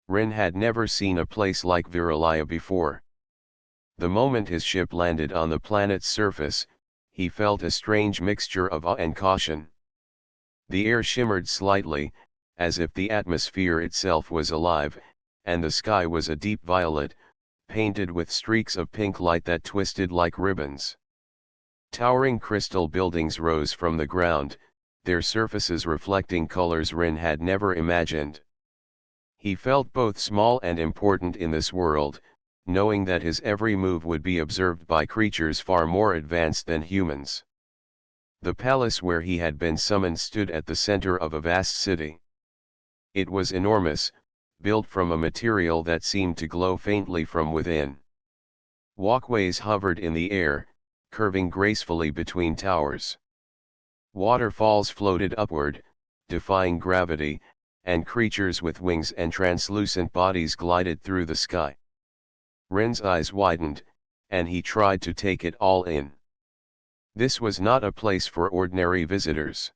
Rin had never seen a place like Viralaya before. The moment his ship landed on the planet's surface, he felt a strange mixture of awe and caution. The air shimmered slightly, as if the atmosphere itself was alive, and the sky was a deep violet, painted with streaks of pink light that twisted like ribbons. Towering crystal buildings rose from the ground, their surfaces reflecting colors Rin had never imagined. He felt both small and important in this world, knowing that his every move would be observed by creatures far more advanced than humans. The palace where he had been summoned stood at the center of a vast city. It was enormous, built from a material that seemed to glow faintly from within. Walkways hovered in the air, curving gracefully between towers. Waterfalls floated upward, defying gravity, and creatures with wings and translucent bodies glided through the sky. Rin's eyes widened, and he tried to take it all in. This was not a place for ordinary visitors.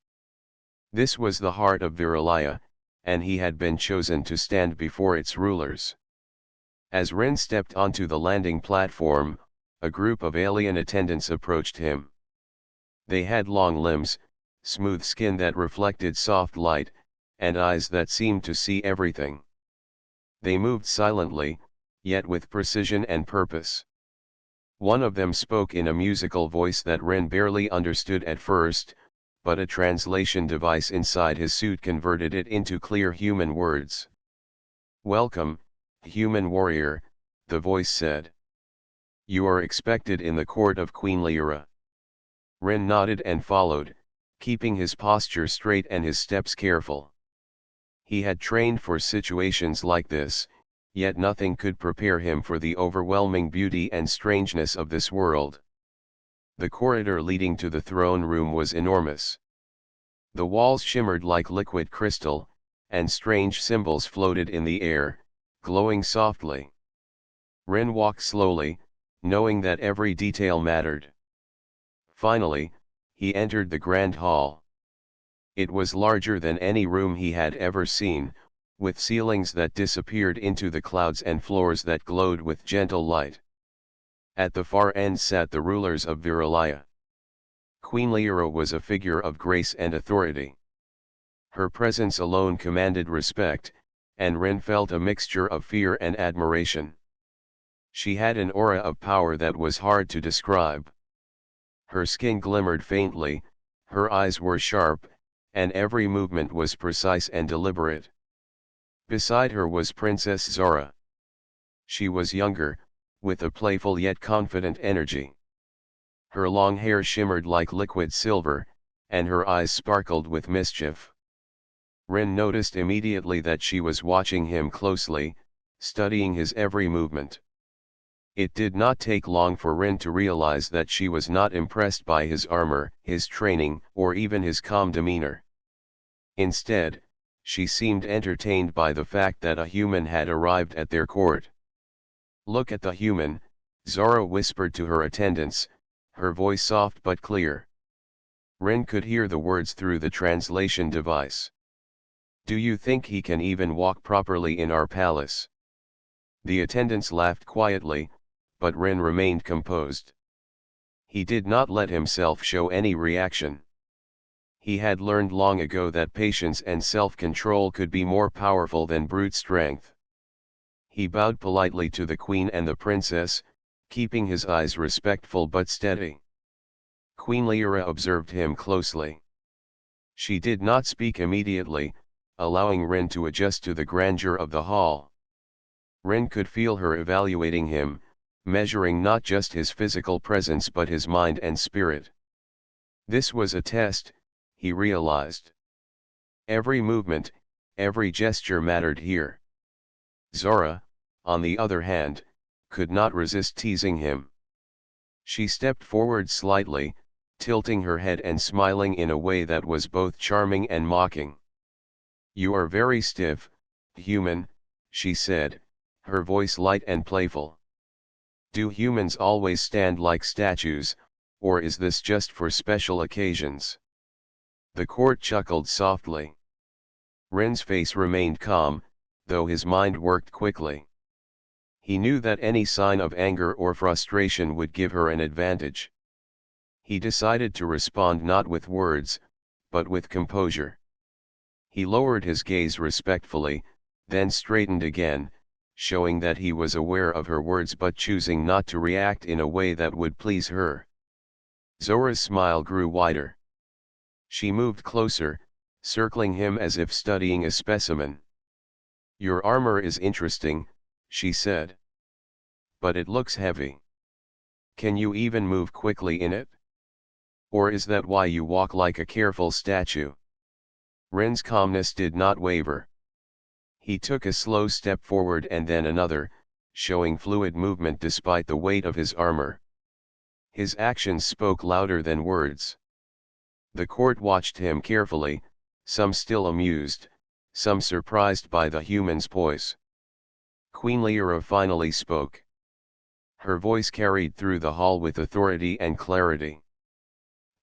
This was the heart of Viralaya, and he had been chosen to stand before its rulers. As Rin stepped onto the landing platform, a group of alien attendants approached him. They had long limbs, smooth skin that reflected soft light, and eyes that seemed to see everything. They moved silently, yet with precision and purpose. One of them spoke in a musical voice that Rin barely understood at first, but a translation device inside his suit converted it into clear human words. "Welcome, human warrior," the voice said. "You are expected in the court of Queen Lyra." Rin nodded and followed, keeping his posture straight and his steps careful. He had trained for situations like this, yet nothing could prepare him for the overwhelming beauty and strangeness of this world. The corridor leading to the throne room was enormous. The walls shimmered like liquid crystal, and strange symbols floated in the air, glowing softly. Rin walked slowly, knowing that every detail mattered. Finally, he entered the grand hall. It was larger than any room he had ever seen, with ceilings that disappeared into the clouds and floors that glowed with gentle light. At the far end sat the rulers of Viralaya. Queen Lyra was a figure of grace and authority. Her presence alone commanded respect, and Rin felt a mixture of fear and admiration. She had an aura of power that was hard to describe. Her skin glimmered faintly, her eyes were sharp, and every movement was precise and deliberate. Beside her was Princess Zara. She was younger, with a playful yet confident energy. Her long hair shimmered like liquid silver, and her eyes sparkled with mischief. Rin noticed immediately that she was watching him closely, studying his every movement. It did not take long for Rin to realize that she was not impressed by his armor, his training, or even his calm demeanor. Instead, she seemed entertained by the fact that a human had arrived at their court. "Look at the human," Zara whispered to her attendants, her voice soft but clear. Rin could hear the words through the translation device. "Do you think he can even walk properly in our palace?" The attendants laughed quietly, but Rin remained composed. He did not let himself show any reaction. He had learned long ago that patience and self-control could be more powerful than brute strength. He bowed politely to the queen and the princess, keeping his eyes respectful but steady. Queen Lyra observed him closely. She did not speak immediately, allowing Rin to adjust to the grandeur of the hall. Rin could feel her evaluating him, measuring not just his physical presence but his mind and spirit. This was a test, he realized. Every movement, every gesture mattered here. Zara, on the other hand, could not resist teasing him. She stepped forward slightly, tilting her head and smiling in a way that was both charming and mocking. "You are very stiff, human," she said, her voice light and playful. "Do humans always stand like statues, or is this just for special occasions?" The court chuckled softly. Rin's face remained calm, though his mind worked quickly. He knew that any sign of anger or frustration would give her an advantage. He decided to respond not with words, but with composure. He lowered his gaze respectfully, then straightened again, showing that he was aware of her words but choosing not to react in a way that would please her. Zora's smile grew wider. She moved closer, circling him as if studying a specimen. "Your armor is interesting," she said. "But it looks heavy. Can you even move quickly in it? Or is that why you walk like a careful statue?" Rin's calmness did not waver. He took a slow step forward and then another, showing fluid movement despite the weight of his armor. His actions spoke louder than words. The court watched him carefully, some still amused, some surprised by the human's poise. Queen Lyra finally spoke. Her voice carried through the hall with authority and clarity.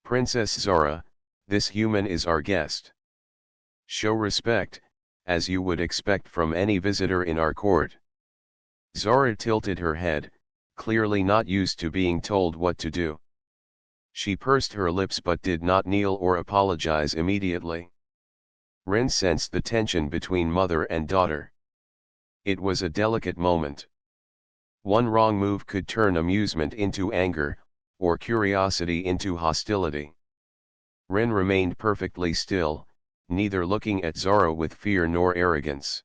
"Princess Zora, this human is our guest. Show respect, as you would expect from any visitor in our court." Zora tilted her head, clearly not used to being told what to do. She pursed her lips but did not kneel or apologize immediately. Rin sensed the tension between mother and daughter. It was a delicate moment. One wrong move could turn amusement into anger, or curiosity into hostility. Rin remained perfectly still, neither looking at Zora with fear nor arrogance.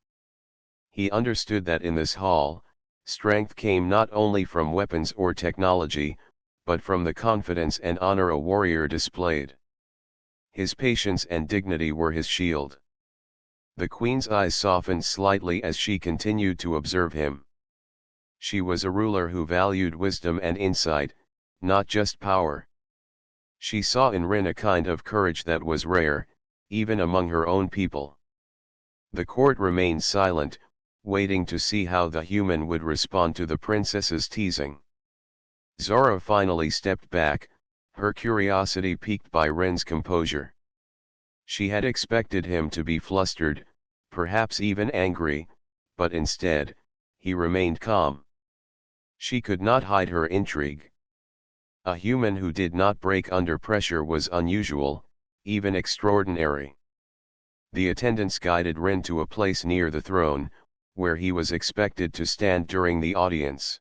He understood that in this hall, strength came not only from weapons or technology, but from the confidence and honor a warrior displayed. His patience and dignity were his shield. The queen's eyes softened slightly as she continued to observe him. She was a ruler who valued wisdom and insight, not just power. She saw in Rin a kind of courage that was rare, even among her own people. The court remained silent, waiting to see how the human would respond to the princess's teasing. Zora finally stepped back, her curiosity piqued by Rin's composure. She had expected him to be flustered, perhaps even angry, but instead, he remained calm. She could not hide her intrigue. A human who did not break under pressure was unusual, even extraordinary. The attendants guided Rin to a place near the throne, where he was expected to stand during the audience.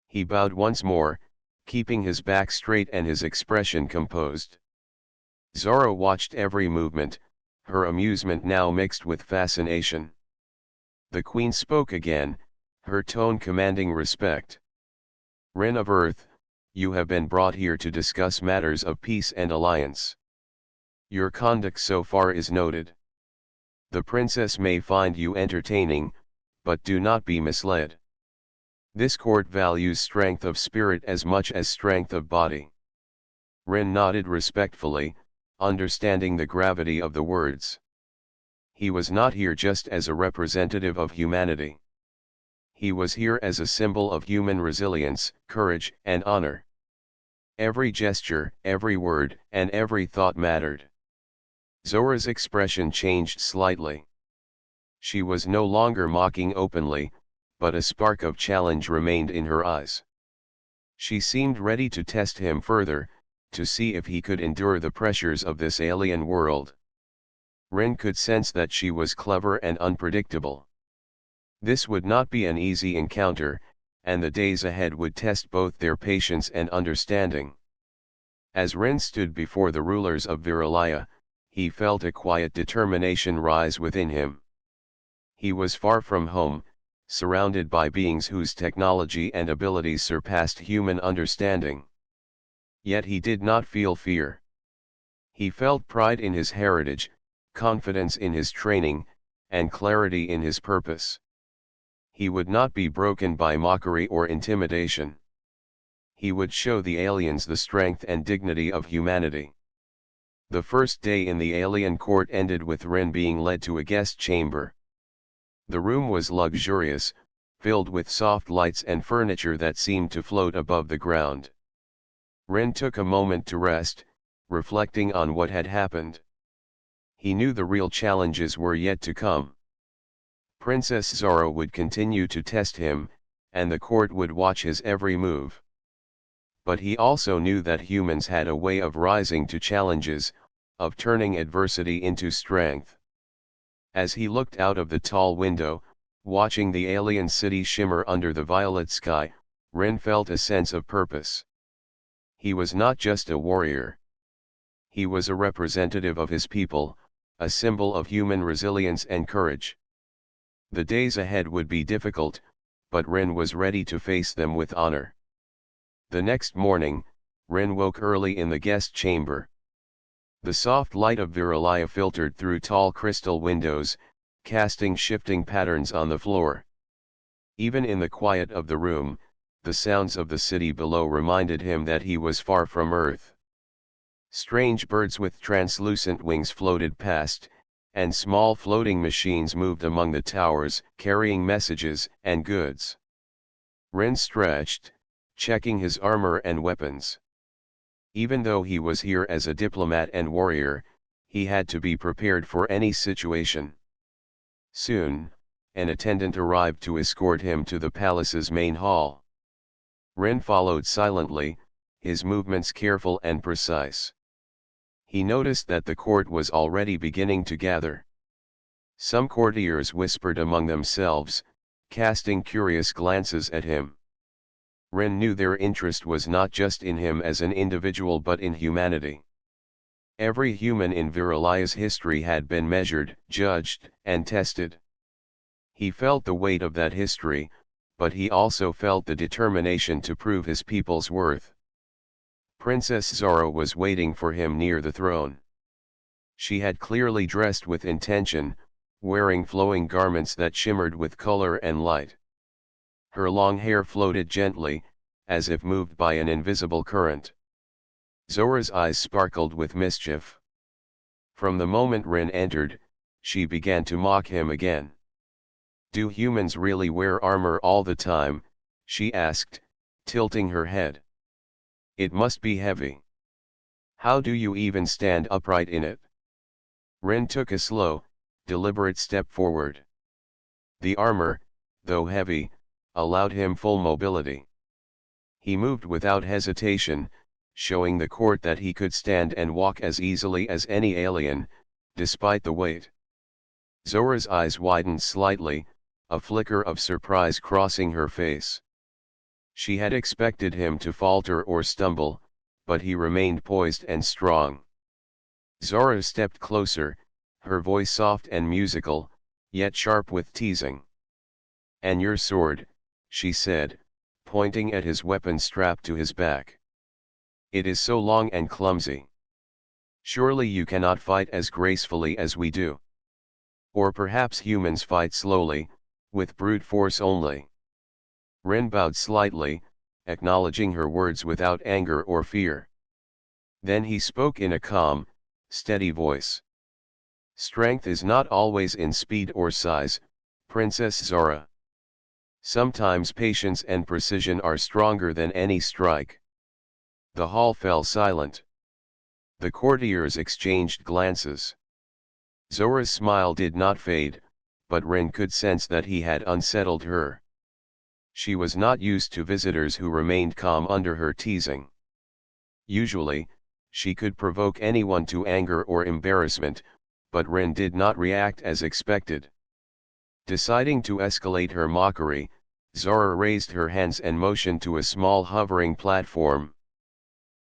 He bowed once more, keeping his back straight and his expression composed. Zora watched every movement, her amusement now mixed with fascination. The queen spoke again, her tone commanding respect. "Rin of Earth, you have been brought here to discuss matters of peace and alliance. Your conduct so far is noted. The princess may find you entertaining, but do not be misled. This court values strength of spirit as much as strength of body." Rin nodded respectfully, understanding the gravity of the words. He was not here just as a representative of humanity. He was here as a symbol of human resilience, courage, and honor. Every gesture, every word, and every thought mattered. Zora's expression changed slightly. She was no longer mocking openly, but a spark of challenge remained in her eyes. She seemed ready to test him further, to see if he could endure the pressures of this alien world. Rin could sense that she was clever and unpredictable. This would not be an easy encounter, and the days ahead would test both their patience and understanding. As Rin stood before the rulers of Viralaya, he felt a quiet determination rise within him. He was far from home, surrounded by beings whose technology and abilities surpassed human understanding. Yet he did not feel fear. He felt pride in his heritage, confidence in his training, and clarity in his purpose. He would not be broken by mockery or intimidation. He would show the aliens the strength and dignity of humanity. The first day in the alien court ended with Rin being led to a guest chamber. The room was luxurious, filled with soft lights and furniture that seemed to float above the ground. Rin took a moment to rest, reflecting on what had happened. He knew the real challenges were yet to come. Princess Zora would continue to test him, and the court would watch his every move. But he also knew that humans had a way of rising to challenges, of turning adversity into strength. As he looked out of the tall window, watching the alien city shimmer under the violet sky, Ren felt a sense of purpose. He was not just a warrior. He was a representative of his people, a symbol of human resilience and courage. The days ahead would be difficult, but Ren was ready to face them with honor. The next morning, Ren woke early in the guest chamber. The soft light of Viralaya filtered through tall crystal windows, casting shifting patterns on the floor. Even in the quiet of the room, the sounds of the city below reminded him that he was far from Earth. Strange birds with translucent wings floated past, and small floating machines moved among the towers, carrying messages and goods. Ren stretched, checking his armor and weapons. Even though he was here as a diplomat and warrior, he had to be prepared for any situation. Soon, an attendant arrived to escort him to the palace's main hall. Ren followed silently, his movements careful and precise. He noticed that the court was already beginning to gather. Some courtiers whispered among themselves, casting curious glances at him. Ren knew their interest was not just in him as an individual but in humanity. Every human in Viralaya's history had been measured, judged, and tested. He felt the weight of that history, but he also felt the determination to prove his people's worth. Princess Zora was waiting for him near the throne. She had clearly dressed with intention, wearing flowing garments that shimmered with color and light. Her long hair floated gently, as if moved by an invisible current. Zora's eyes sparkled with mischief. From the moment Ren entered, she began to mock him again. "Do humans really wear armor all the time?" she asked, tilting her head. "It must be heavy. How do you even stand upright in it?" Ren took a slow, deliberate step forward. The armor, though heavy, allowed him full mobility. He moved without hesitation, showing the court that he could stand and walk as easily as any alien, despite the weight. Zora's eyes widened slightly, a flicker of surprise crossing her face. She had expected him to falter or stumble, but he remained poised and strong. Zora stepped closer, her voice soft and musical, yet sharp with teasing. "And your sword," she said, pointing at his weapon strapped to his back. "It is so long and clumsy. Surely you cannot fight as gracefully as we do. Or perhaps humans fight slowly, with brute force only." Ren bowed slightly, acknowledging her words without anger or fear. Then he spoke in a calm, steady voice. "Strength is not always in speed or size, Princess Zora. Sometimes patience and precision are stronger than any strike." The hall fell silent. The courtiers exchanged glances. Zora's smile did not fade, but Ren could sense that he had unsettled her. She was not used to visitors who remained calm under her teasing. Usually, she could provoke anyone to anger or embarrassment, but Ren did not react as expected. Deciding to escalate her mockery, Zora raised her hands and motioned to a small hovering platform.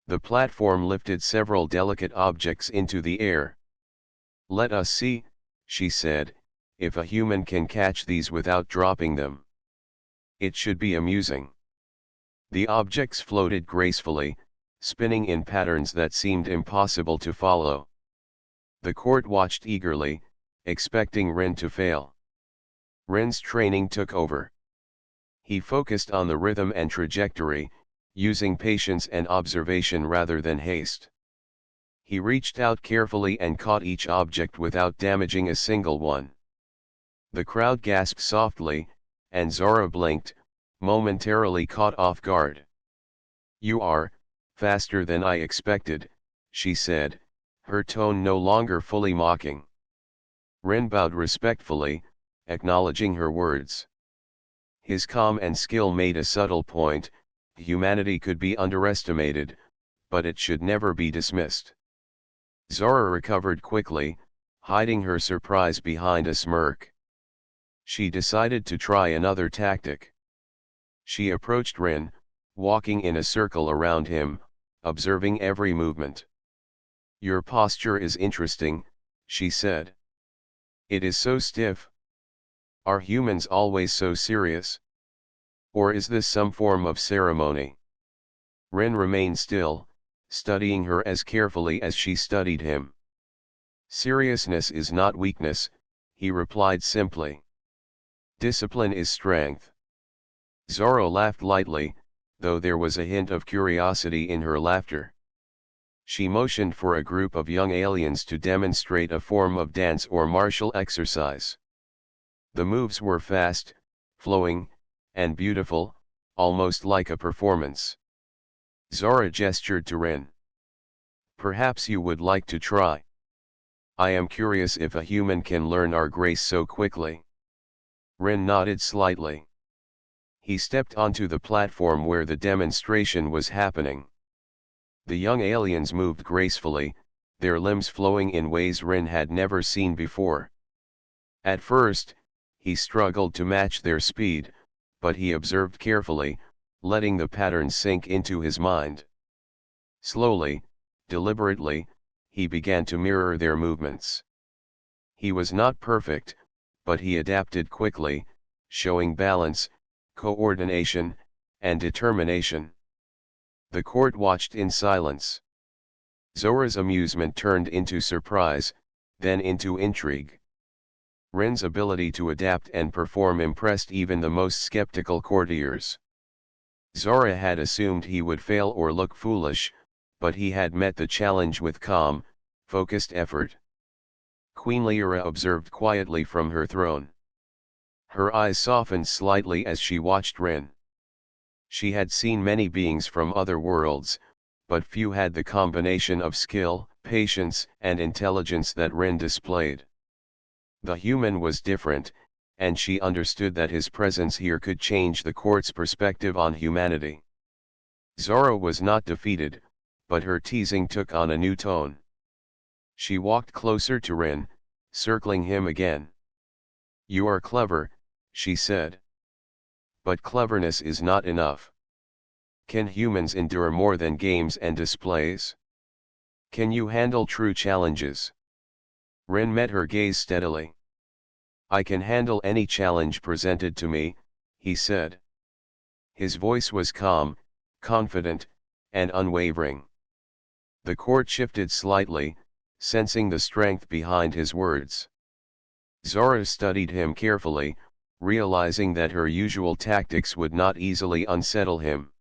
The platform lifted several delicate objects into the air. "Let us see," she said, "if a human can catch these without dropping them. It should be amusing." The objects floated gracefully, spinning in patterns that seemed impossible to follow. The court watched eagerly, expecting Ren to fail. Ren's training took over. He focused on the rhythm and trajectory, using patience and observation rather than haste. He reached out carefully and caught each object without damaging a single one. The crowd gasped softly, and Zora blinked, momentarily caught off guard. "You are faster than I expected," she said, her tone no longer fully mocking. Ren bowed respectfully, acknowledging her words. His calm and skill made a subtle point: humanity could be underestimated, but it should never be dismissed. Zora recovered quickly, hiding her surprise behind a smirk. She decided to try another tactic. She approached Rin, walking in a circle around him, observing every movement. "Your posture is interesting," she said. "It is so stiff. Are humans always so serious? Or is this some form of ceremony?" Rin remained still, studying her as carefully as she studied him. "Seriousness is not weakness," he replied simply. "Discipline is strength." Zora laughed lightly, though there was a hint of curiosity in her laughter. She motioned for a group of young aliens to demonstrate a form of dance or martial exercise. The moves were fast, flowing, and beautiful, almost like a performance. Zora gestured to Rin. "Perhaps you would like to try. I am curious if a human can learn our grace so quickly." Rin nodded slightly. He stepped onto the platform where the demonstration was happening. The young aliens moved gracefully, their limbs flowing in ways Rin had never seen before. At first, he struggled to match their speed, but he observed carefully, letting the pattern sink into his mind. Slowly, deliberately, he began to mirror their movements. He was not perfect, but he adapted quickly, showing balance, coordination, and determination. The court watched in silence. Zora's amusement turned into surprise, then into intrigue. Rin's ability to adapt and perform impressed even the most skeptical courtiers. Zora had assumed he would fail or look foolish, but he had met the challenge with calm, focused effort. Queen Lyra observed quietly from her throne. Her eyes softened slightly as she watched Rin. She had seen many beings from other worlds, but few had the combination of skill, patience, and intelligence that Rin displayed. The human was different, and she understood that his presence here could change the court's perspective on humanity. Zora was not defeated, but her teasing took on a new tone. She walked closer to Rin, circling him again. "You are clever," she said. "But cleverness is not enough. Can humans endure more than games and displays? Can you handle true challenges?" Rin met her gaze steadily. "I can handle any challenge presented to me," he said. His voice was calm, confident, and unwavering. The court shifted slightly, sensing the strength behind his words. Zora studied him carefully, realizing that her usual tactics would not easily unsettle him.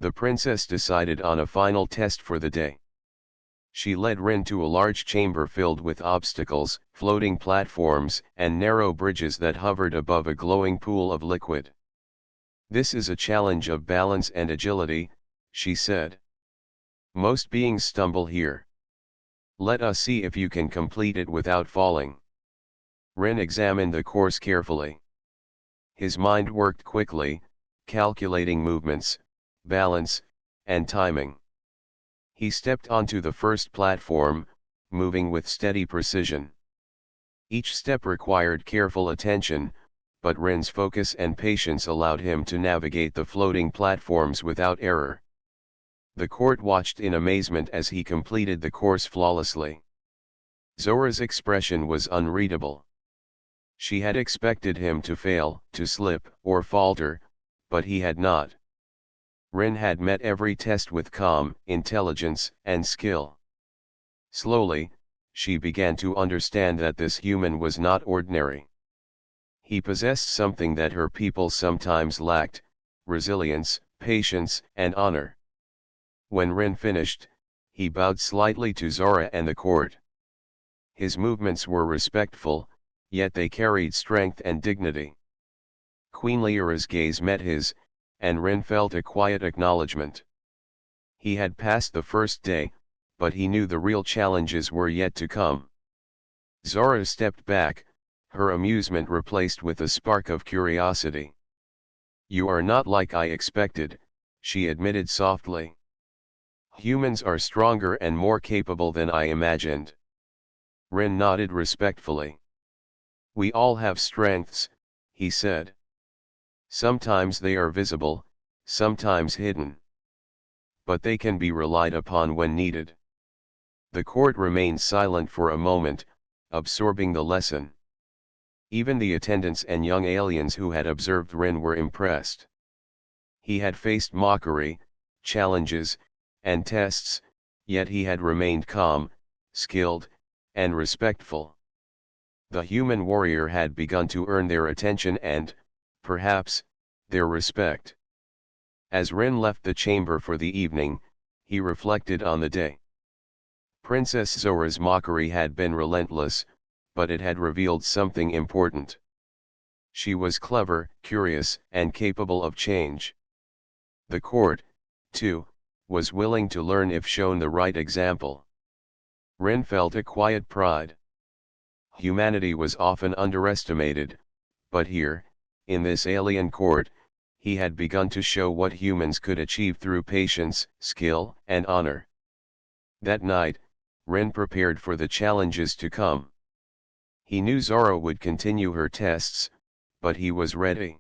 The princess decided on a final test for the day. She led Rin to a large chamber filled with obstacles, floating platforms, and narrow bridges that hovered above a glowing pool of liquid. "This is a challenge of balance and agility," she said. "Most beings stumble here. Let us see if you can complete it without falling." Rin examined the course carefully. His mind worked quickly, calculating movements, balance, and timing. He stepped onto the first platform, moving with steady precision. Each step required careful attention, but Rin's focus and patience allowed him to navigate the floating platforms without error. The court watched in amazement as he completed the course flawlessly. Zora's expression was unreadable. She had expected him to fail, to slip, or falter, but he had not. Rin had met every test with calm, intelligence, and skill. Slowly, she began to understand that this human was not ordinary. He possessed something that her people sometimes lacked: resilience, patience, and honor. When Rin finished, he bowed slightly to Zora and the court. His movements were respectful, yet they carried strength and dignity. Queen Lyra's gaze met his, and Rin felt a quiet acknowledgement. He had passed the first day, but he knew the real challenges were yet to come. Zora stepped back, her amusement replaced with a spark of curiosity. "You are not like I expected," she admitted softly. "Humans are stronger and more capable than I imagined." Rin nodded respectfully. "We all have strengths," he said. "Sometimes they are visible, sometimes hidden. But they can be relied upon when needed." The court remained silent for a moment, absorbing the lesson. Even the attendants and young aliens who had observed Rin were impressed. He had faced mockery, challenges, and tests, yet he had remained calm, skilled, and respectful. The human warrior had begun to earn their attention and, perhaps, their respect. As Rin left the chamber for the evening, he reflected on the day. Princess Zora's mockery had been relentless, but it had revealed something important. She was clever, curious, and capable of change. The court, too, was willing to learn if shown the right example. Rin felt a quiet pride. Humanity was often underestimated, but here, in this alien court, he had begun to show what humans could achieve through patience, skill, and honor. That night, Rin prepared for the challenges to come. He knew Zora would continue her tests, but he was ready.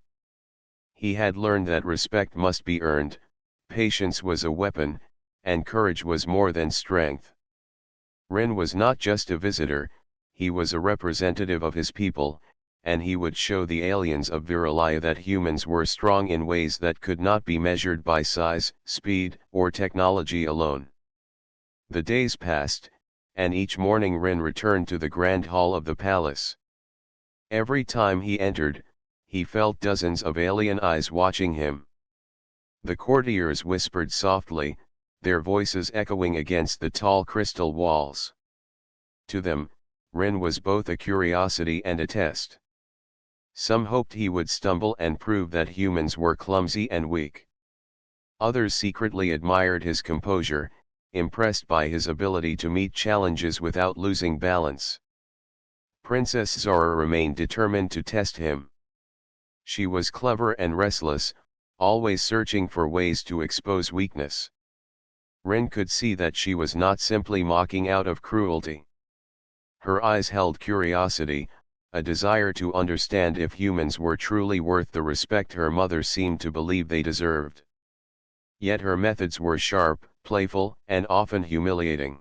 He had learned that respect must be earned, patience was a weapon, and courage was more than strength. Rin was not just a visitor, he was a representative of his people, and he would show the aliens of Viralaya that humans were strong in ways that could not be measured by size, speed, or technology alone. The days passed, and each morning Rin returned to the grand hall of the palace. Every time he entered, he felt dozens of alien eyes watching him. The courtiers whispered softly, their voices echoing against the tall crystal walls. To them, Rin was both a curiosity and a test. Some hoped he would stumble and prove that humans were clumsy and weak. Others secretly admired his composure, impressed by his ability to meet challenges without losing balance. Princess Zora remained determined to test him. She was clever and restless, always searching for ways to expose weakness. Rin could see that she was not simply mocking out of cruelty. Her eyes held curiosity, a desire to understand if humans were truly worth the respect her mother seemed to believe they deserved. Yet her methods were sharp, playful, and often humiliating.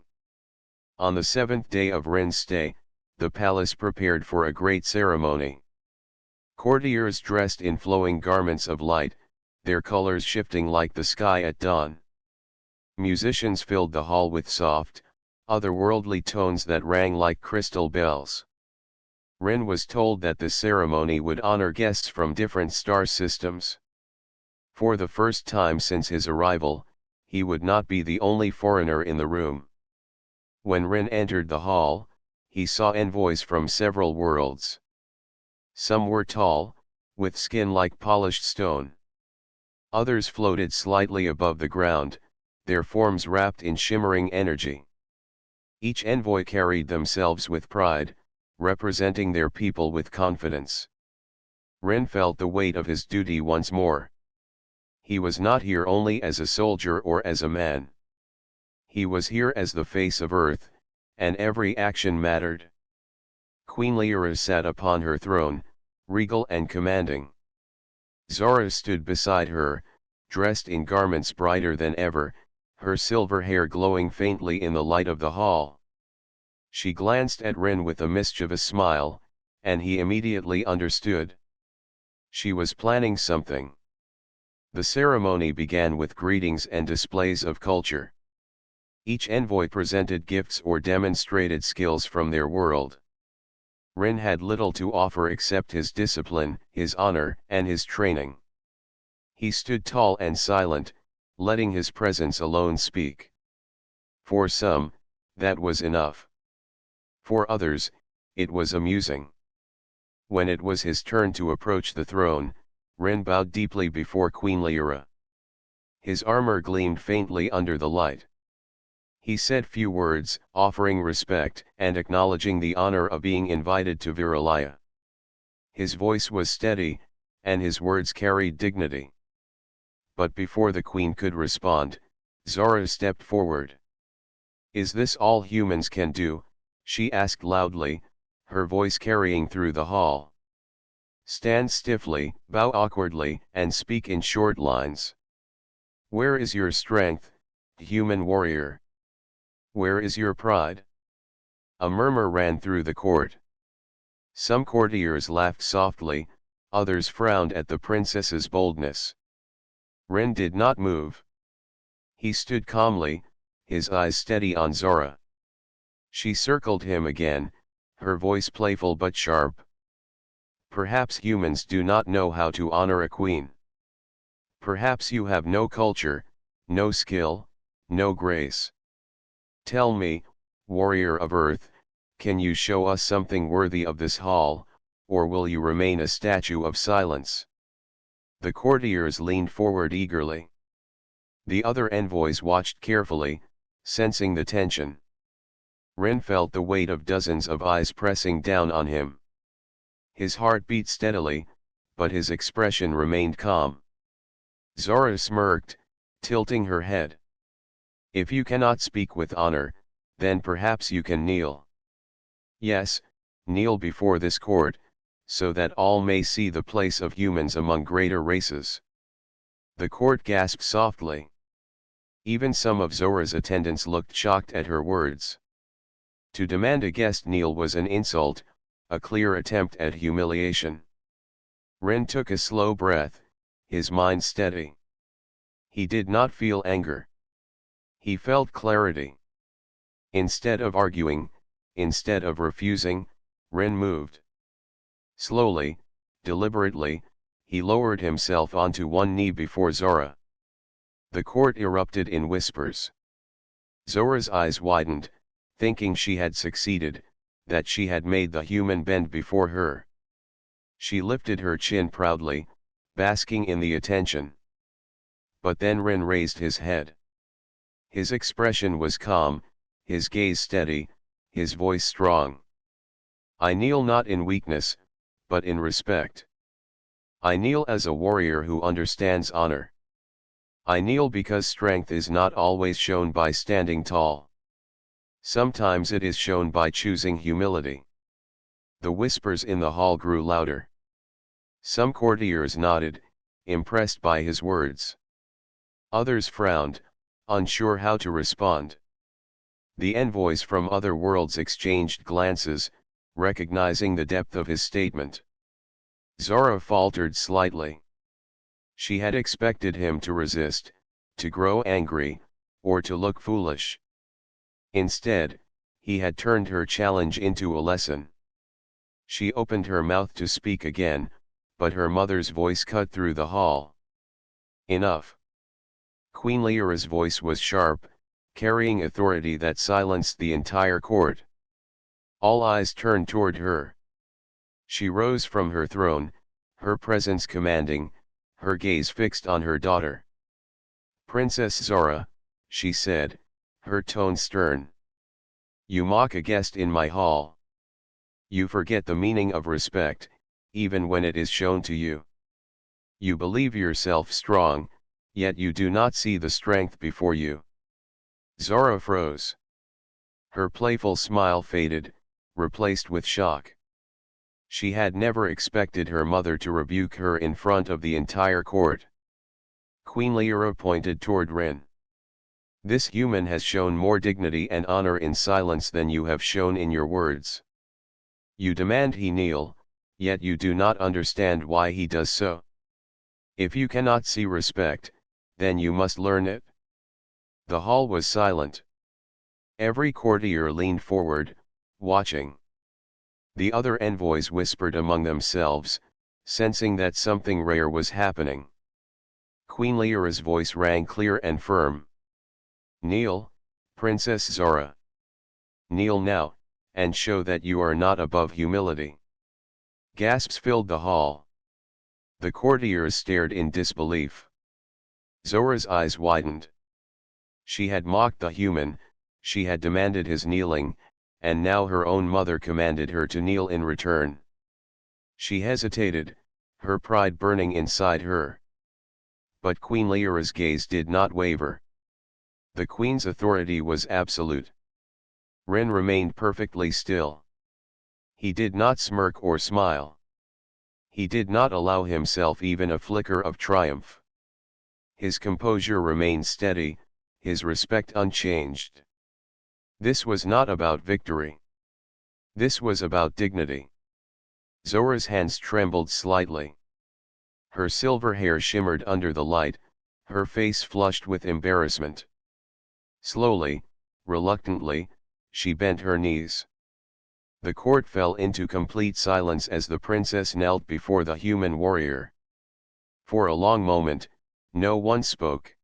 On the 7th day of Rin's stay, the palace prepared for a great ceremony. Courtiers dressed in flowing garments of light, their colors shifting like the sky at dawn. Musicians filled the hall with soft, otherworldly tones that rang like crystal bells. Rin was told that the ceremony would honor guests from different star systems. For the first time since his arrival, he would not be the only foreigner in the room. When Rin entered the hall, he saw envoys from several worlds. Some were tall, with skin like polished stone. Others floated slightly above the ground, their forms wrapped in shimmering energy. Each envoy carried themselves with pride, representing their people with confidence. Rin felt the weight of his duty once more. He was not here only as a soldier or as a man. He was here as the face of Earth, and every action mattered. Queen Lyra sat upon her throne, regal and commanding. Zora stood beside her, dressed in garments brighter than ever, her silver hair glowing faintly in the light of the hall. She glanced at Rin with a mischievous smile, and he immediately understood. She was planning something. The ceremony began with greetings and displays of culture. Each envoy presented gifts or demonstrated skills from their world. Rin had little to offer except his discipline, his honor, and his training. He stood tall and silent, letting his presence alone speak. For some, that was enough. For others, it was amusing. When it was his turn to approach the throne, Rin bowed deeply before Queen Lyra. His armor gleamed faintly under the light. He said few words, offering respect and acknowledging the honor of being invited to Viralaya. His voice was steady, and his words carried dignity. But before the queen could respond, Zora stepped forward. "Is this all humans can do?" she asked loudly, her voice carrying through the hall. "Stand stiffly, bow awkwardly, and speak in short lines. Where is your strength, human warrior? Where is your pride?" A murmur ran through the court. Some courtiers laughed softly, others frowned at the princess's boldness. Ren did not move. He stood calmly, his eyes steady on Zora. She circled him again, her voice playful but sharp. "Perhaps humans do not know how to honor a queen. Perhaps you have no culture, no skill, no grace. Tell me, warrior of earth, can you show us something worthy of this hall, or will you remain a statue of silence?" The courtiers leaned forward eagerly. The other envoys watched carefully, sensing the tension. Ren felt the weight of dozens of eyes pressing down on him. His heart beat steadily, but his expression remained calm. Zora smirked, tilting her head. "If you cannot speak with honor, then perhaps you can kneel. Yes, kneel before this court, so that all may see the place of humans among greater races." The court gasped softly. Even some of Zora's attendants looked shocked at her words. To demand a guest kneel was an insult, a clear attempt at humiliation. Ren took a slow breath, his mind steady. He did not feel anger. He felt clarity. Instead of arguing, instead of refusing, Ren moved. Slowly, deliberately, he lowered himself onto one knee before Zora. The court erupted in whispers. Zora's eyes widened, thinking she had succeeded, that she had made the human bend before her. She lifted her chin proudly, basking in the attention. But then Ren raised his head. His expression was calm, his gaze steady, his voice strong. "I kneel not in weakness, but in respect. I kneel as a warrior who understands honor. I kneel because strength is not always shown by standing tall. Sometimes it is shown by choosing humility." The whispers in the hall grew louder. Some courtiers nodded, impressed by his words. Others frowned, unsure how to respond. The envoys from other worlds exchanged glances, recognizing the depth of his statement. Zora faltered slightly. She had expected him to resist, to grow angry, or to look foolish. Instead, he had turned her challenge into a lesson. She opened her mouth to speak again, but her mother's voice cut through the hall. "Enough." Queen Lyra's voice was sharp, carrying authority that silenced the entire court. All eyes turned toward her. She rose from her throne, her presence commanding, her gaze fixed on her daughter. "Princess Zora," she said, her tone stern. "You mock a guest in my hall. You forget the meaning of respect, even when it is shown to you. You believe yourself strong, yet you do not see the strength before you." Zora froze. Her playful smile faded, replaced with shock. She had never expected her mother to rebuke her in front of the entire court. Queen Lyra pointed toward Ren. "This human has shown more dignity and honor in silence than you have shown in your words. You demand he kneel, yet you do not understand why he does so. If you cannot see respect, then you must learn it." The hall was silent. Every courtier leaned forward, watching. The other envoys whispered among themselves, sensing that something rare was happening. Queen Lyra's voice rang clear and firm. "Kneel, Princess Zora. Kneel now, and show that you are not above humility." Gasps filled the hall. The courtiers stared in disbelief. Zora's eyes widened. She had mocked the human, she had demanded his kneeling, and now her own mother commanded her to kneel in return. She hesitated, her pride burning inside her. But Queen Lyra's gaze did not waver. The queen's authority was absolute. Ren remained perfectly still. He did not smirk or smile. He did not allow himself even a flicker of triumph. His composure remained steady, his respect unchanged. This was not about victory. This was about dignity. Zora's hands trembled slightly. Her silver hair shimmered under the light, her face flushed with embarrassment. Slowly, reluctantly, she bent her knees. The court fell into complete silence as the princess knelt before the human warrior. For a long moment, no one spoke.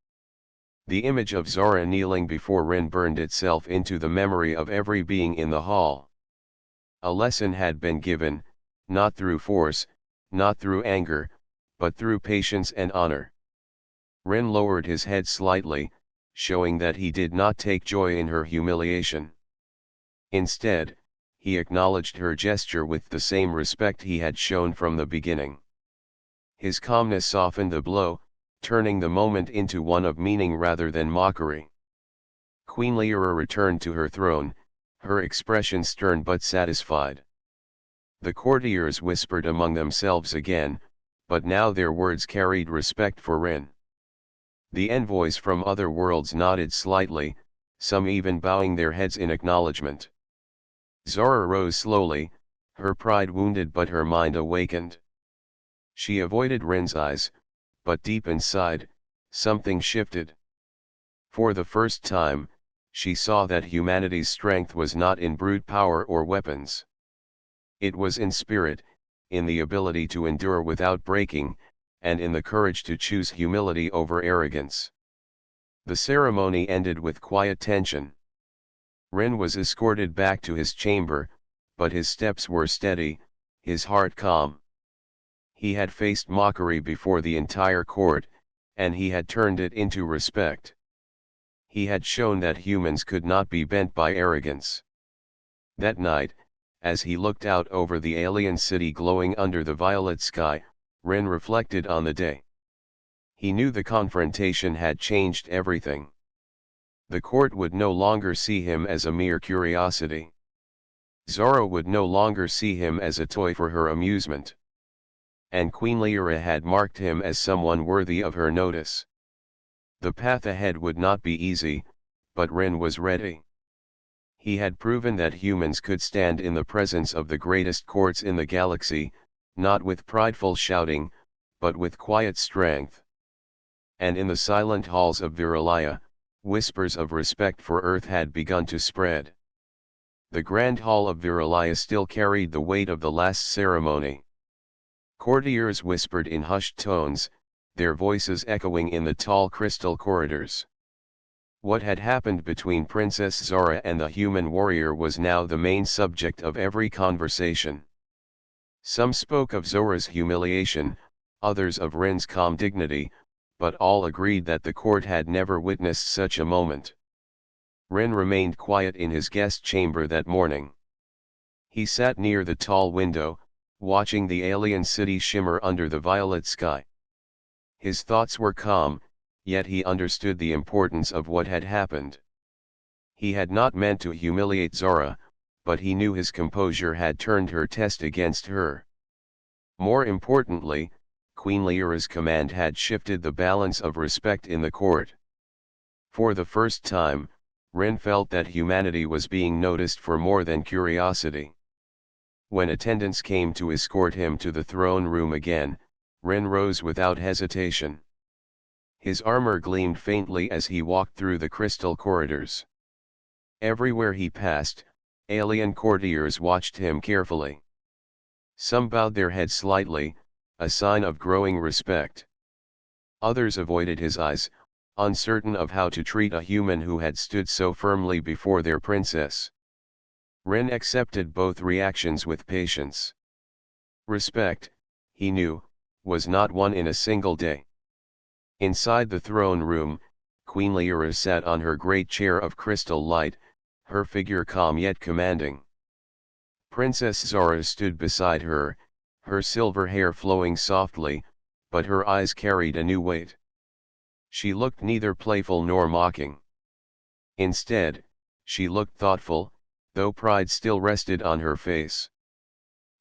The image of Zora kneeling before Rin burned itself into the memory of every being in the hall. A lesson had been given, not through force, not through anger, but through patience and honor. Rin lowered his head slightly, showing that he did not take joy in her humiliation. Instead, he acknowledged her gesture with the same respect he had shown from the beginning. His calmness softened the blow, turning the moment into one of meaning rather than mockery. Queen Lyra returned to her throne, her expression stern but satisfied. The courtiers whispered among themselves again, but now their words carried respect for Rin. The envoys from other worlds nodded slightly, some even bowing their heads in acknowledgement. Zora rose slowly, her pride wounded but her mind awakened. She avoided Rin's eyes, but deep inside, something shifted. For the first time, she saw that humanity's strength was not in brute power or weapons. It was in spirit, in the ability to endure without breaking, and in the courage to choose humility over arrogance. The ceremony ended with quiet tension. Rin was escorted back to his chamber, but his steps were steady, his heart calm. He had faced mockery before the entire court, and he had turned it into respect. He had shown that humans could not be bent by arrogance. That night, as he looked out over the alien city glowing under the violet sky, Rin reflected on the day. He knew the confrontation had changed everything. The court would no longer see him as a mere curiosity. Zora would no longer see him as a toy for her amusement. And Queen Lyra had marked him as someone worthy of her notice. The path ahead would not be easy, but Rin was ready. He had proven that humans could stand in the presence of the greatest courts in the galaxy, not with prideful shouting, but with quiet strength. And in the silent halls of Viralaya, whispers of respect for Earth had begun to spread. The Grand Hall of Viralaya still carried the weight of the last ceremony. Courtiers whispered in hushed tones, their voices echoing in the tall crystal corridors. What had happened between Princess Zora and the human warrior was now the main subject of every conversation. Some spoke of Zora's humiliation, others of Rin's calm dignity, but all agreed that the court had never witnessed such a moment. Rin remained quiet in his guest chamber that morning. He sat near the tall window, watching the alien city shimmer under the violet sky. His thoughts were calm, yet he understood the importance of what had happened. He had not meant to humiliate Zora, but he knew his composure had turned her test against her. More importantly, Queen Lyra's command had shifted the balance of respect in the court. For the first time, Rin felt that humanity was being noticed for more than curiosity. When attendants came to escort him to the throne room again, Rin rose without hesitation. His armor gleamed faintly as he walked through the crystal corridors. Everywhere he passed, alien courtiers watched him carefully. Some bowed their heads slightly, a sign of growing respect. Others avoided his eyes, uncertain of how to treat a human who had stood so firmly before their princess. Rin accepted both reactions with patience. Respect, he knew, was not won in a single day. Inside the throne room, Queen Lyra sat on her great chair of crystal light, her figure calm yet commanding. Princess Zora stood beside her, her silver hair flowing softly, but her eyes carried a new weight. She looked neither playful nor mocking. Instead, she looked thoughtful, though pride still rested on her face.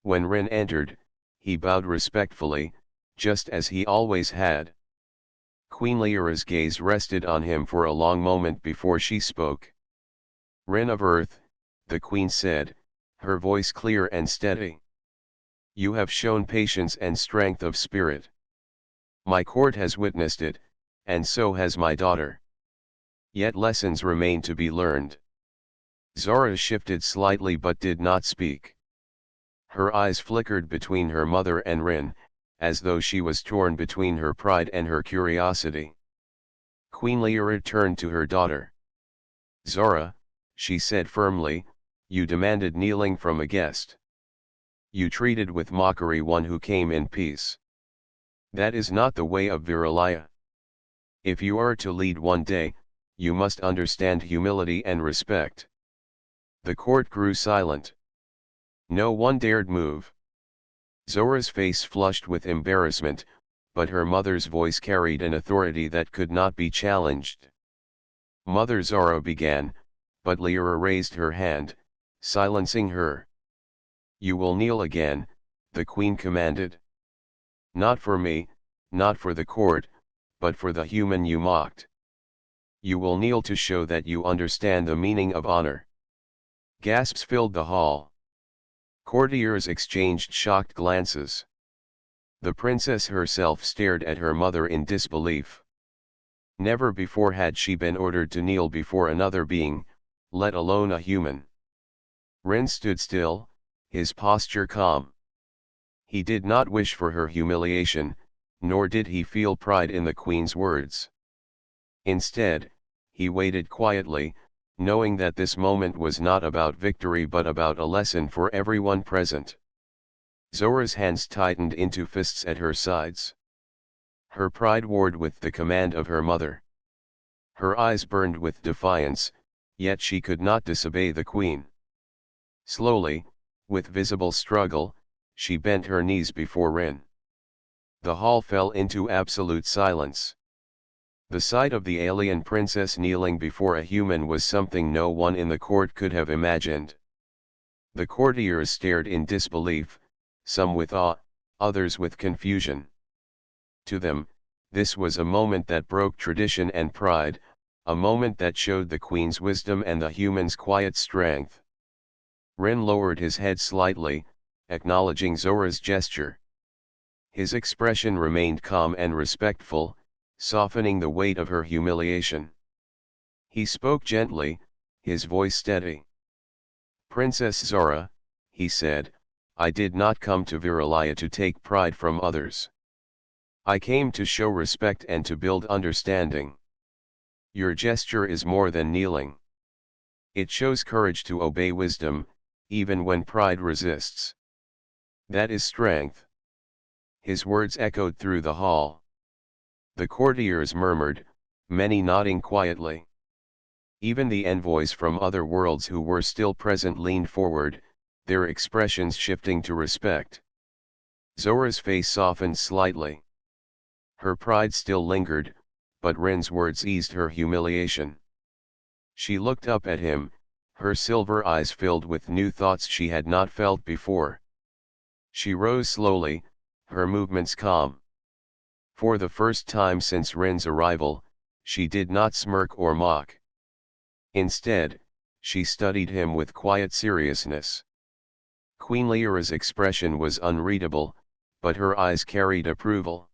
When Rin entered, he bowed respectfully, just as he always had. Queen Lyra's gaze rested on him for a long moment before she spoke. "Rin of Earth," the queen said, her voice clear and steady. "You have shown patience and strength of spirit. My court has witnessed it, and so has my daughter. Yet lessons remain to be learned." Zora shifted slightly but did not speak. Her eyes flickered between her mother and Rin, as though she was torn between her pride and her curiosity. Queen Lyra turned to her daughter. "Zora," she said firmly, "you demanded kneeling from a guest. You treated with mockery one who came in peace. That is not the way of Viralaya. If you are to lead one day, you must understand humility and respect." The court grew silent. No one dared move. Zora's face flushed with embarrassment, but her mother's voice carried an authority that could not be challenged. "Mother," Zora began, but Lyra raised her hand, silencing her. "You will kneel again," the queen commanded. "Not for me, not for the court, but for the human you mocked. You will kneel to show that you understand the meaning of honor." Gasps filled the hall. Courtiers exchanged shocked glances. The princess herself stared at her mother in disbelief. Never before had she been ordered to kneel before another being, let alone a human. Rin stood still, his posture calm. He did not wish for her humiliation, nor did he feel pride in the queen's words. Instead, he waited quietly, knowing that this moment was not about victory but about a lesson for everyone present. Zora's hands tightened into fists at her sides. Her pride warred with the command of her mother. Her eyes burned with defiance, yet she could not disobey the queen. Slowly, with visible struggle, she bent her knees before Rin. The hall fell into absolute silence. The sight of the alien princess kneeling before a human was something no one in the court could have imagined. The courtiers stared in disbelief, some with awe, others with confusion. To them, this was a moment that broke tradition and pride, a moment that showed the queen's wisdom and the human's quiet strength. Rin lowered his head slightly, acknowledging Zora's gesture. His expression remained calm and respectful, softening the weight of her humiliation. He spoke gently, his voice steady. "Princess Zora," he said, "I did not come to Viralaya to take pride from others. I came to show respect and to build understanding. Your gesture is more than kneeling. It shows courage to obey wisdom, even when pride resists. That is strength." His words echoed through the hall. The courtiers murmured, many nodding quietly. Even the envoys from other worlds who were still present leaned forward, their expressions shifting to respect. Zora's face softened slightly. Her pride still lingered, but Rin's words eased her humiliation. She looked up at him, her silver eyes filled with new thoughts she had not felt before. She rose slowly, her movements calm. For the first time since Rin's arrival, she did not smirk or mock. Instead, she studied him with quiet seriousness. Queen Lyra's expression was unreadable, but her eyes carried approval.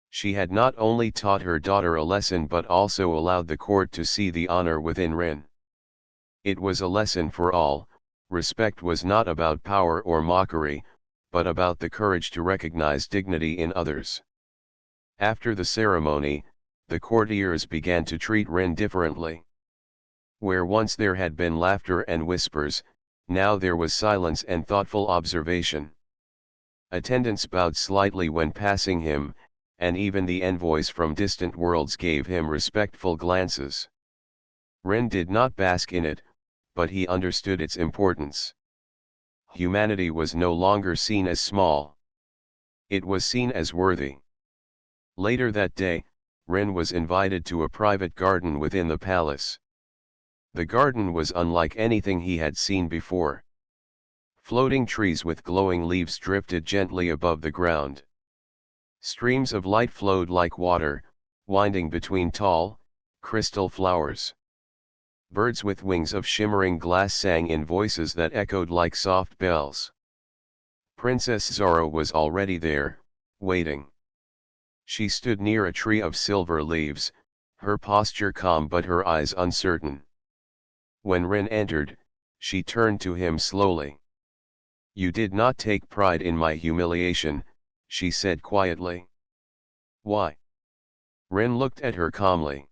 She had not only taught her daughter a lesson but also allowed the court to see the honor within Rin. It was a lesson for all. Respect was not about power or mockery, but about the courage to recognize dignity in others. After the ceremony, the courtiers began to treat Rin differently. Where once there had been laughter and whispers, now there was silence and thoughtful observation. Attendants bowed slightly when passing him, and even the envoys from distant worlds gave him respectful glances. Rin did not bask in it, but he understood its importance. Humanity was no longer seen as small. It was seen as worthy. Later that day, Rin was invited to a private garden within the palace. The garden was unlike anything he had seen before. Floating trees with glowing leaves drifted gently above the ground. Streams of light flowed like water, winding between tall, crystal flowers. Birds with wings of shimmering glass sang in voices that echoed like soft bells. Princess Zara was already there, waiting. She stood near a tree of silver leaves, her posture calm but her eyes uncertain. When Rin entered, she turned to him slowly. "You did not take pride in my humiliation," she said quietly. "Why?" Rin looked at her calmly.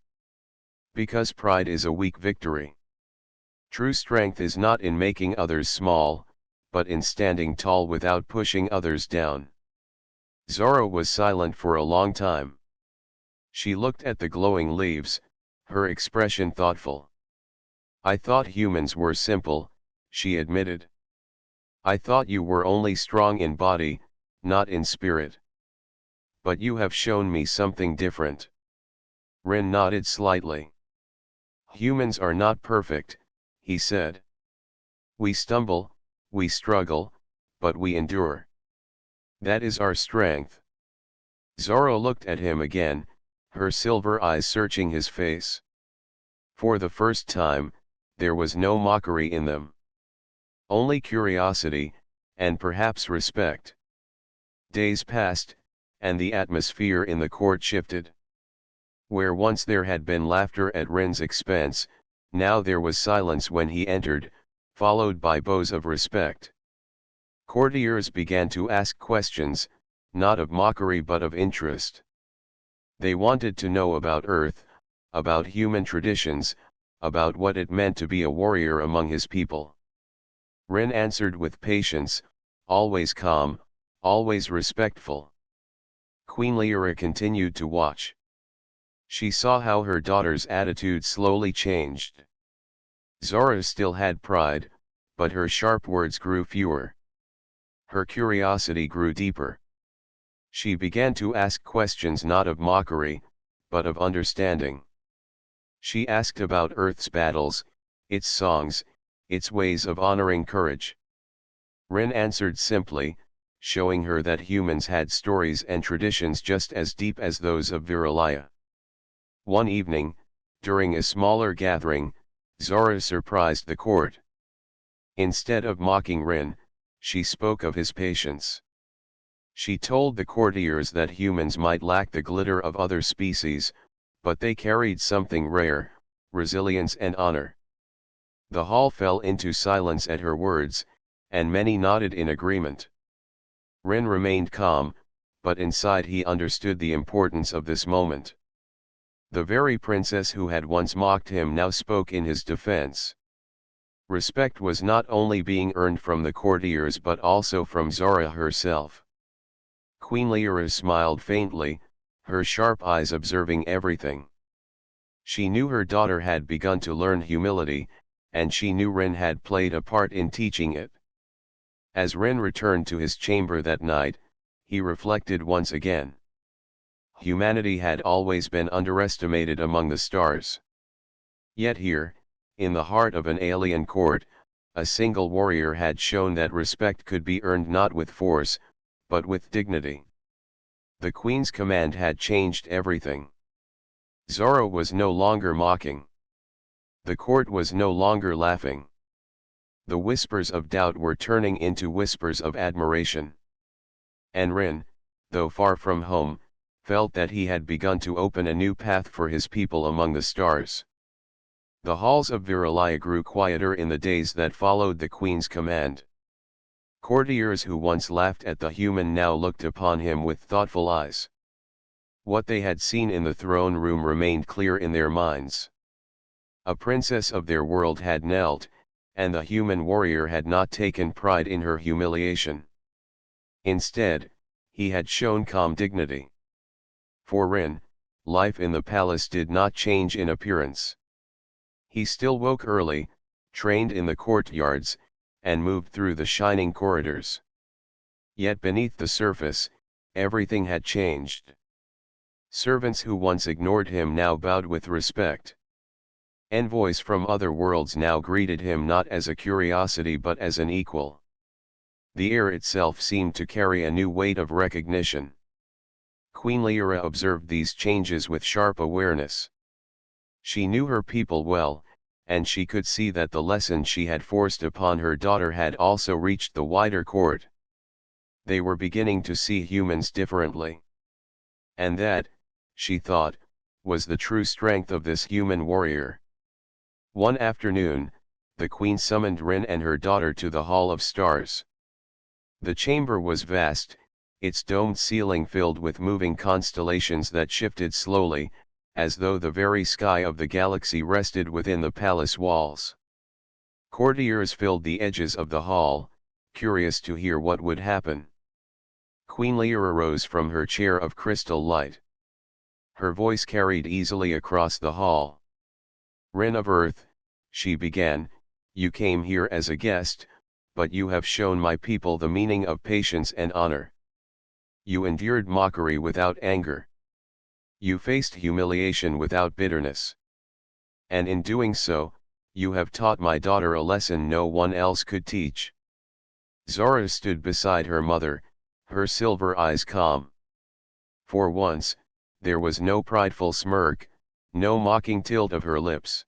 "Because pride is a weak victory. True strength is not in making others small, but in standing tall without pushing others down." Zara was silent for a long time. She looked at the glowing leaves, her expression thoughtful. "I thought humans were simple," she admitted. "I thought you were only strong in body, not in spirit. But you have shown me something different." Rin nodded slightly. "Humans are not perfect," he said. "We stumble, we struggle, but we endure. That is our strength." Zara looked at him again, her silver eyes searching his face. For the first time, there was no mockery in them. Only curiosity, and perhaps respect. Days passed, and the atmosphere in the court shifted. Where once there had been laughter at Rin's expense, now there was silence when he entered, followed by bows of respect. Courtiers began to ask questions, not of mockery but of interest. They wanted to know about Earth, about human traditions, about what it meant to be a warrior among his people. Rin answered with patience, always calm, always respectful. Queen Lyra continued to watch. She saw how her daughter's attitude slowly changed. Zara still had pride, but her sharp words grew fewer. Her curiosity grew deeper. She began to ask questions not of mockery, but of understanding. She asked about Earth's battles, its songs, its ways of honoring courage. Rin answered simply, showing her that humans had stories and traditions just as deep as those of Viralaya. One evening, during a smaller gathering, Zara surprised the court. Instead of mocking Rin, she spoke of his patience. She told the courtiers that humans might lack the glitter of other species, but they carried something rare, resilience and honor. The hall fell into silence at her words, and many nodded in agreement. Rin remained calm, but inside he understood the importance of this moment. The very princess who had once mocked him now spoke in his defense. Respect was not only being earned from the courtiers but also from Zara herself. Queen Lyra smiled faintly, her sharp eyes observing everything. She knew her daughter had begun to learn humility, and she knew Rin had played a part in teaching it. As Rin returned to his chamber that night, he reflected once again. Humanity had always been underestimated among the stars. Yet here, in the heart of an alien court, a single warrior had shown that respect could be earned not with force, but with dignity. The queen's command had changed everything. Zara was no longer mocking. The court was no longer laughing. The whispers of doubt were turning into whispers of admiration. And Rin, though far from home, felt that he had begun to open a new path for his people among the stars. The halls of Viralaya grew quieter in the days that followed the queen's command. Courtiers who once laughed at the human now looked upon him with thoughtful eyes. What they had seen in the throne room remained clear in their minds. A princess of their world had knelt, and the human warrior had not taken pride in her humiliation. Instead, he had shown calm dignity. For Rin, life in the palace did not change in appearance. He still woke early, trained in the courtyards, and moved through the shining corridors. Yet beneath the surface, Everything had changed. Servants who once ignored him now bowed with respect. Envoys from other worlds now greeted him not as a curiosity but as an equal. The air itself seemed to carry a new weight of recognition. Queen Lyra observed these changes with sharp awareness. She knew her people well, and she could see that the lesson she had forced upon her daughter had also reached the wider court. They were beginning to see humans differently. And that, she thought, was the true strength of this human warrior. One afternoon, the queen summoned Rin and her daughter to the Hall of Stars. The chamber was vast, its domed ceiling filled with moving constellations that shifted slowly, as though the very sky of the galaxy rested within the palace walls. Courtiers filled the edges of the hall, curious to hear what would happen. Queen Lyra rose from her chair of crystal light. Her voice carried easily across the hall. "Rin of Earth," she began, "you came here as a guest, but you have shown my people the meaning of patience and honor. You endured mockery without anger. You faced humiliation without bitterness. And in doing so, you have taught my daughter a lesson no one else could teach." Zora stood beside her mother, her silver eyes calm. For once, there was no prideful smirk, no mocking tilt of her lips.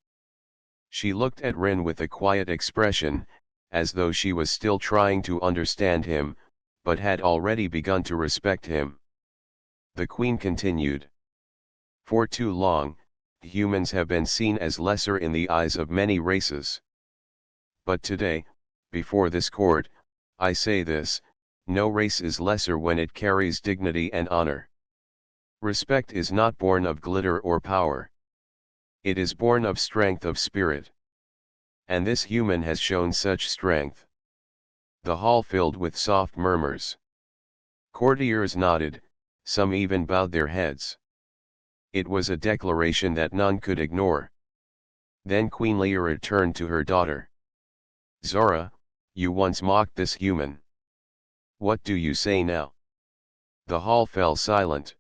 She looked at Rin with a quiet expression, as though she was still trying to understand him, but had already begun to respect him. The queen continued. "For too long, humans have been seen as lesser in the eyes of many races. But today, before this court, I say this: no race is lesser when it carries dignity and honor. Respect is not born of glitter or power. It is born of strength of spirit. And this human has shown such strength." The hall filled with soft murmurs. Courtiers nodded, some even bowed their heads. It was a declaration that none could ignore. Then Queen Lyra turned to her daughter. "Zora, you once mocked this human. What do you say now?" The hall fell silent.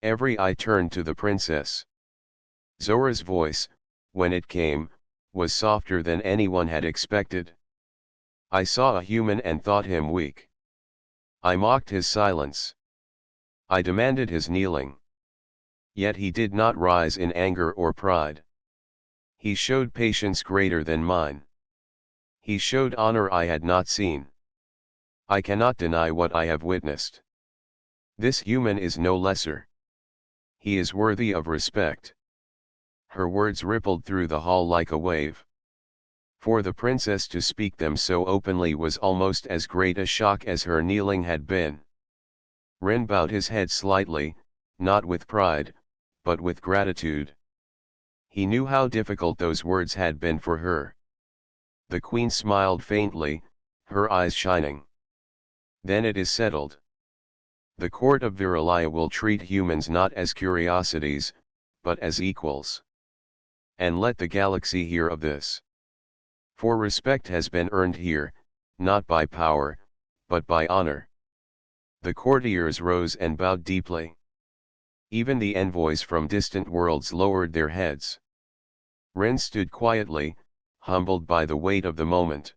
Every eye turned to the princess. Zora's voice, when it came, was softer than anyone had expected. "I saw a human and thought him weak. I mocked his silence. I demanded his kneeling. Yet he did not rise in anger or pride. He showed patience greater than mine. He showed honor I had not seen. I cannot deny what I have witnessed. This human is no lesser. He is worthy of respect." Her words rippled through the hall like a wave. For the princess to speak them so openly was almost as great a shock as her kneeling had been. Rin bowed his head slightly, not with pride, but with gratitude. He knew how difficult those words had been for her. The queen smiled faintly, her eyes shining. "Then it is settled. The court of Viralia will treat humans not as curiosities, but as equals. And let the galaxy hear of this. For respect has been earned here, not by power, but by honor." The courtiers rose and bowed deeply. Even the envoys from distant worlds lowered their heads. Rin stood quietly, humbled by the weight of the moment.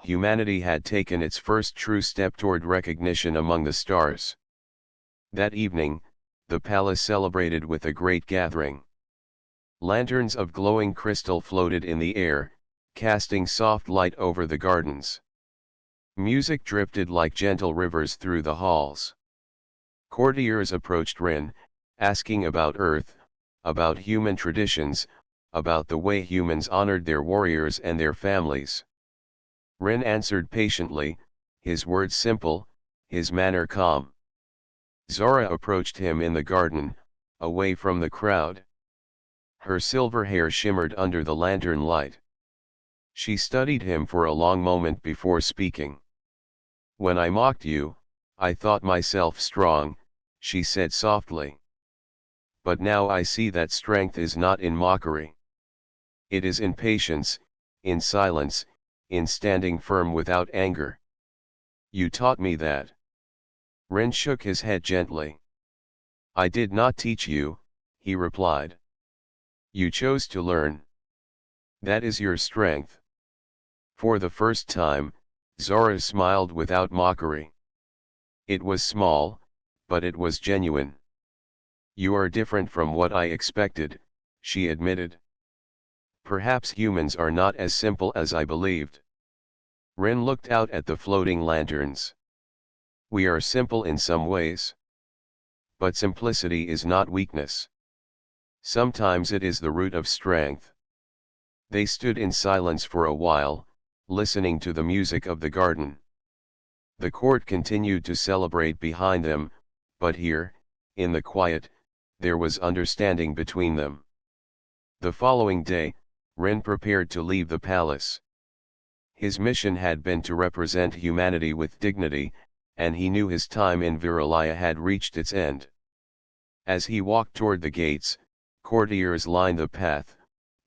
Humanity had taken its first true step toward recognition among the stars. That evening, the palace celebrated with a great gathering. Lanterns of glowing crystal floated in the air, casting soft light over the gardens. Music drifted like gentle rivers through the halls. Courtiers approached Rin, asking about Earth, about human traditions, about the way humans honored their warriors and their families. Rin answered patiently, his words simple, his manner calm. Zora approached him in the garden, away from the crowd. Her silver hair shimmered under the lantern light. She studied him for a long moment before speaking. "When I mocked you, I thought myself strong," she said softly. "But now I see that strength is not in mockery. It is in patience, in silence, in standing firm without anger. You taught me that. Ren shook his head gently. I did not teach you, he replied. You chose to learn. That is your strength. For the first time, Zora smiled without mockery. It was small, but it was genuine. You are different from what I expected, she admitted. Perhaps humans are not as simple as I believed. Ren looked out at the floating lanterns. We are simple in some ways. But simplicity is not weakness. Sometimes it is the root of strength. They stood in silence for a while, listening to the music of the garden. The court continued to celebrate behind them, but here, in the quiet, there was understanding between them. The following day, Ren prepared to leave the palace. His mission had been to represent humanity with dignity, and he knew his time in Viralaya had reached its end. As he walked toward the gates, courtiers lined the path,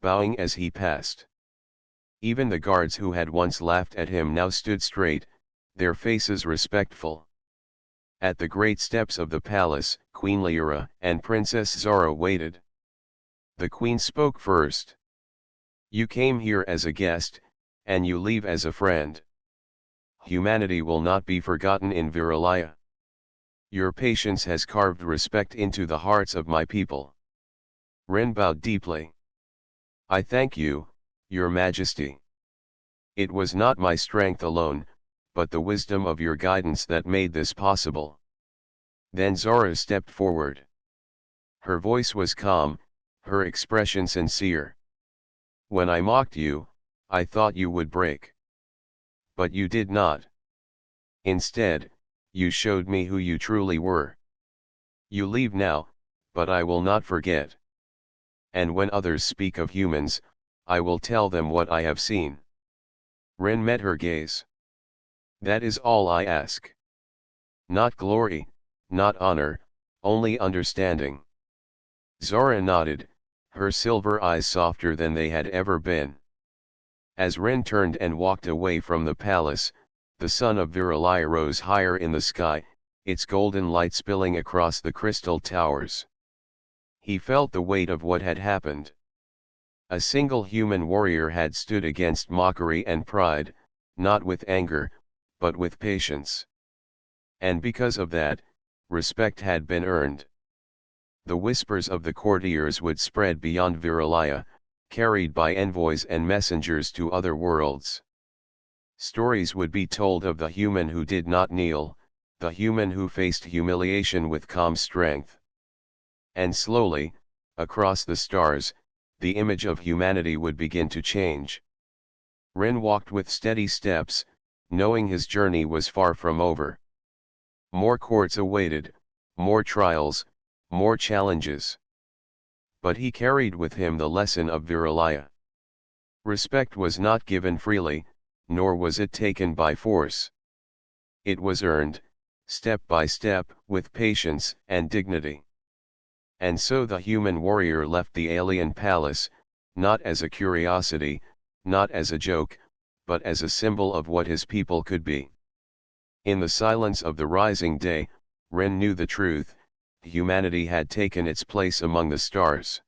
bowing as he passed. Even the guards who had once laughed at him now stood straight, their faces respectful. At the great steps of the palace, Queen Lyra and Princess Zara waited. The queen spoke first. You came here as a guest, and you leave as a friend. Humanity will not be forgotten in Viralaya. Your patience has carved respect into the hearts of my people. Ren bowed deeply. I thank you, Your Majesty. It was not my strength alone, but the wisdom of your guidance that made this possible. Then Zara stepped forward. Her voice was calm, her expression sincere. When I mocked you, I thought you would break. But you did not. Instead, you showed me who you truly were. You leave now, but I will not forget. And when others speak of humans, I will tell them what I have seen. Ren met her gaze. That is all I ask. Not glory, not honor, only understanding. Zara nodded, her silver eyes softer than they had ever been. As Ren turned and walked away from the palace, the sun of Viralaya rose higher in the sky, its golden light spilling across the crystal towers. He felt the weight of what had happened. A single human warrior had stood against mockery and pride, not with anger, but with patience. And because of that, respect had been earned. The whispers of the courtiers would spread beyond Viralaya, carried by envoys and messengers to other worlds. Stories would be told of the human who did not kneel, the human who faced humiliation with calm strength. And slowly, across the stars, the image of humanity would begin to change. Ren walked with steady steps, knowing his journey was far from over. More courts awaited, more trials, more challenges. But he carried with him the lesson of Viralaya. Respect was not given freely, nor was it taken by force. It was earned, step by step, with patience and dignity. And so the human warrior left the alien palace, not as a curiosity, not as a joke, but as a symbol of what his people could be. In the silence of the rising day, Ren knew the truth: humanity had taken its place among the stars.